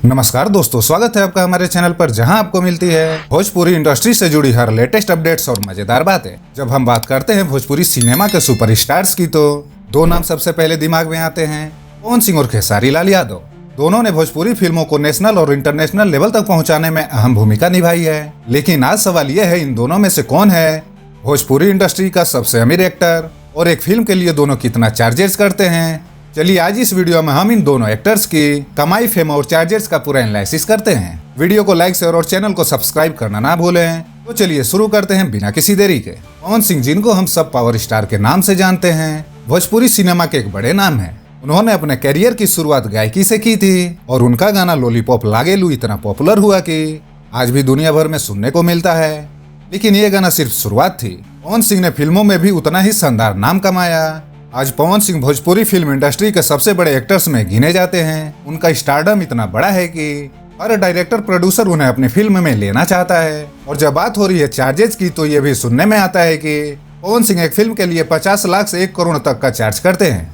नमस्कार दोस्तों, स्वागत है आपका हमारे चैनल पर, जहां आपको मिलती है भोजपुरी इंडस्ट्री से जुड़ी हर लेटेस्ट अपडेट्स और मजेदार बातें। जब हम बात करते हैं भोजपुरी सिनेमा के सुपरस्टार्स की, तो दो नाम सबसे पहले दिमाग में आते हैं, पवन सिंह और खेसारी लाल यादव। दोनों ने भोजपुरी फिल्मों को नेशनल और इंटरनेशनल लेवल तक पहुंचाने में अहम भूमिका निभाई है। लेकिन आज सवाल यह है, इन दोनों में से कौन है भोजपुरी इंडस्ट्री का सबसे अमीर एक्टर, और एक फिल्म के लिए दोनों कितना चार्जेस करते हैं। चलिए आज इस वीडियो में हम इन दोनों एक्टर्स की कमाई, फेम और चार्जेस का पूरा एनालिसिस करते हैं। वीडियो को लाइक, शेयर और चैनल को सब्सक्राइब करना ना भूलें। तो चलिए शुरू करते हैं बिना किसी देरी के। पवन सिंह, जिनको हम सब पावर स्टार के नाम से जानते हैं, भोजपुरी सिनेमा के एक बड़े नाम हैं। उन्होंने अपने करियर की शुरुआत गायकी से की थी और उनका गाना लॉलीपॉप लागेलू इतना पॉपुलर हुआ कि आज भी दुनिया भर में सुनने को मिलता है। लेकिन ये गाना सिर्फ शुरुआत थी। पवन सिंह ने फिल्मों में भी उतना ही शानदार नाम कमाया। आज पवन सिंह भोजपुरी फिल्म इंडस्ट्री के सबसे बड़े एक्टर्स में गिने जाते हैं। उनका स्टारडम इतना बड़ा है कि हर डायरेक्टर, प्रोड्यूसर उन्हें अपनी फिल्म में लेना चाहता है। और जब बात हो रही है चार्जेस की, तो ये भी सुनने में आता है कि पवन सिंह एक फिल्म के लिए 50 लाख से 1 करोड़ तक का चार्ज करते हैं,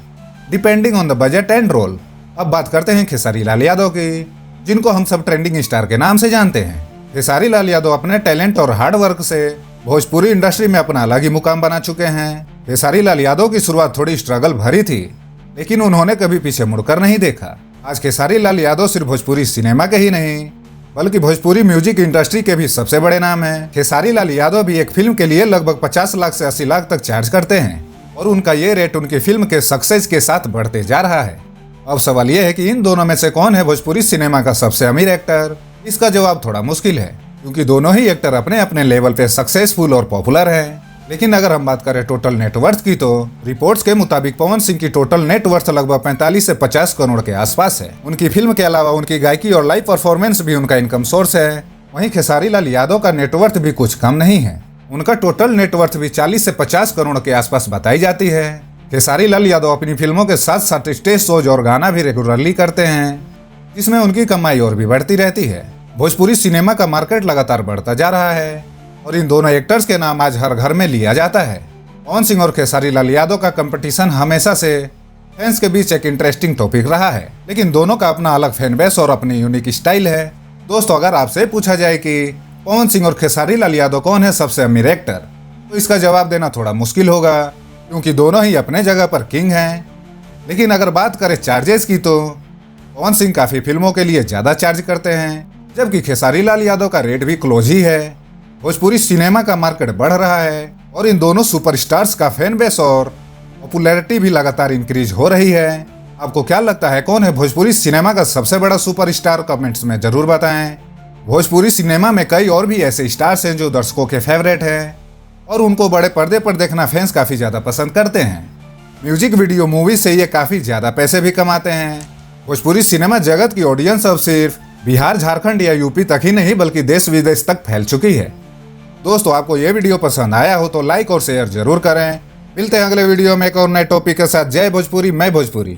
depending on the budget and role. अब बात करते हैं खेसारी लाल यादव की, जिनको हम सब ट्रेंडिंग स्टार के नाम से जानते हैं। खेसारी लाल यादव अपने टैलेंट और हार्ड वर्क से भोजपुरी इंडस्ट्री में अपना अलग ही मुकाम बना चुके हैं। खेसारी लाल यादव की शुरुआत थोड़ी स्ट्रगल भरी थी, लेकिन उन्होंने कभी पीछे मुड़कर नहीं देखा। आज खेसारी लाल यादव सिर्फ भोजपुरी सिनेमा के ही नहीं, बल्कि भोजपुरी म्यूजिक इंडस्ट्री के भी सबसे बड़े नाम हैं। खेसारी लाल यादव भी एक फिल्म के लिए लगभग 50 लाख से 80 लाख तक चार्ज करते हैं, और उनका ये रेट उनकी फिल्म के सक्सेस के साथ बढ़ते जा रहा है। अब सवाल यह है कि इन दोनों में से कौन है भोजपुरी सिनेमा का सबसे अमीर एक्टर। इसका जवाब थोड़ा मुश्किल है, क्योंकि दोनों ही एक्टर अपने अपने लेवल पे सक्सेसफुल और पॉपुलर हैं। लेकिन अगर हम बात करें टोटल नेटवर्थ की, तो रिपोर्ट्स के मुताबिक पवन सिंह की टोटल नेटवर्थ लगभग 45 से 50 करोड़ के आसपास है। उनकी फिल्म के अलावा उनकी गायकी और लाइव परफॉर्मेंस भी उनका इनकम सोर्स है। वहीं खेसारी लाल यादव का नेटवर्थ भी कुछ कम नहीं है। उनका टोटल नेटवर्थ भी 40 से 50 करोड़ के आसपास बताई जाती है। खेसारी लाल यादव अपनी फिल्मों के साथ साथ स्टेज शोज और गाना भी रेगुलरली करते हैं, जिसमें उनकी कमाई और भी बढ़ती रहती है। भोजपुरी सिनेमा का मार्केट लगातार बढ़ता जा रहा है, और इन दोनों एक्टर्स के नाम आज हर घर में लिया जाता है। पवन सिंह और खेसारी लाल यादव का कंपटीशन हमेशा से फैंस के बीच एक इंटरेस्टिंग टॉपिक रहा है, लेकिन दोनों का अपना अलग फैन बेस और अपनी यूनिक स्टाइल है। दोस्तों, अगर आपसे पूछा जाए कि पवन सिंह और खेसारी लाल यादव कौन है सबसे अमीर एक्टर, तो इसका जवाब देना थोड़ा मुश्किल होगा, क्योंकि दोनों ही अपने जगह पर किंग हैं। लेकिन अगर बात करें चार्जेस की, तो पवन सिंह काफी फिल्मों के लिए ज्यादा चार्ज करते हैं, जबकि खेसारी लाल यादव का रेट भी क्लोज ही है। भोजपुरी सिनेमा का मार्केट बढ़ रहा है, और इन दोनों सुपरस्टार्स का फैन बेस और पॉपुलैरिटी भी लगातार इंक्रीज हो रही है। आपको क्या लगता है, कौन है भोजपुरी सिनेमा का सबसे बड़ा सुपरस्टार? कमेंट्स में जरूर बताएं। भोजपुरी सिनेमा में कई और भी ऐसे स्टार्स हैं जो दर्शकों के फेवरेट हैं, और उनको बड़े पर्दे पर देखना फैंस काफी ज्यादा पसंद करते हैं। म्यूजिक वीडियो, मूवी से ये काफी ज्यादा पैसे भी कमाते हैं। भोजपुरी सिनेमा जगत की ऑडियंस अब सिर्फ बिहार, झारखंड या यूपी तक ही नहीं, बल्कि देश विदेश तक फैल चुकी है। दोस्तों, आपको ये वीडियो पसंद आया हो तो लाइक और शेयर जरूर करें। मिलते हैं अगले वीडियो में एक और नए टॉपिक के साथ। जय भोजपुरी, मैं भोजपुरी।